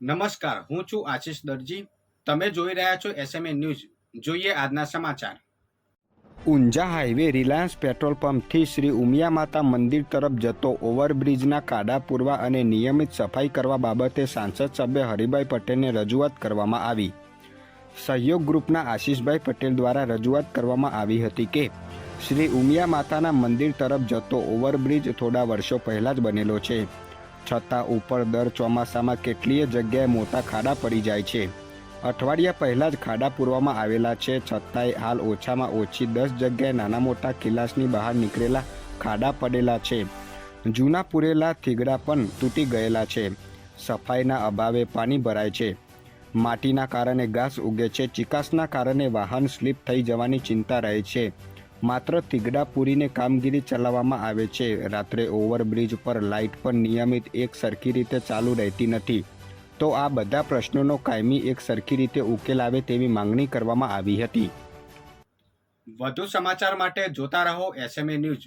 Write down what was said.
નમસ્કાર, હું છું આશિષ દરજી. તમે જોઈ રહ્યા છો એસએમએ ન્યૂઝ. જોઈએ આજના સમાચાર. ઊંઝા હાઈવે રિલાયન્સ પેટ્રોલ પંપથી શ્રી ઉમિયા માતા મંદિર તરફ જતો ઓવરબ્રિજના ખાડા પૂરવા અને નિયમિત સફાઈ કરવા બાબતે સાંસદ સભ્ય હરિભાઈ પટેલને રજૂઆત કરવામાં આવી. સહયોગ ગ્રુપના આશિષભાઈ પટેલ દ્વારા રજૂઆત કરવામાં આવી હતી કે શ્રી ઉમિયા માતાના મંદિર તરફ જતો ઓવરબ્રિજ થોડા વર્ષો પહેલાં જ બનેલો છે, છતાં ઉપર દર ચોમાસામાં કેટલીય જગ્યાએ મોટા ખાડા પડી જાય છે. અઠવાડિયા પહેલાં જ ખાડા પૂરવામાં આવેલા છે, છતાંય હાલ ઓછામાં ઓછી 10 જગ્યાએ નાના મોટા કિલ્લાસની બહાર નીકળેલા ખાડા પડેલા છે. જૂના પૂરેલા થીગડા પણ તૂટી ગયેલા છે. સફાઈના અભાવે પાણી ભરાય છે. માટીના કારણે ઘાસ ઉગે છે. ચીકાસના કારણે વાહન સ્લીપ થઈ જવાની ચિંતા રહે છે. માત્ર થીગડા પૂરીને કામગીરી ચલાવવામાં આવે છે. રાત્રે ઓવરબ્રિજ પર લાઇટ પણ નિયમિત એક સરખી રીતે ચાલુ રહેતી નથી. તો આ બધા પ્રશ્નોનો કાયમી એક સરખી રીતે ઉકેલ આવે તેવી માંગણી કરવામાં આવી હતી. વધુ સમાચાર માટે જોતા રહો એસએમએ ન્યૂઝ.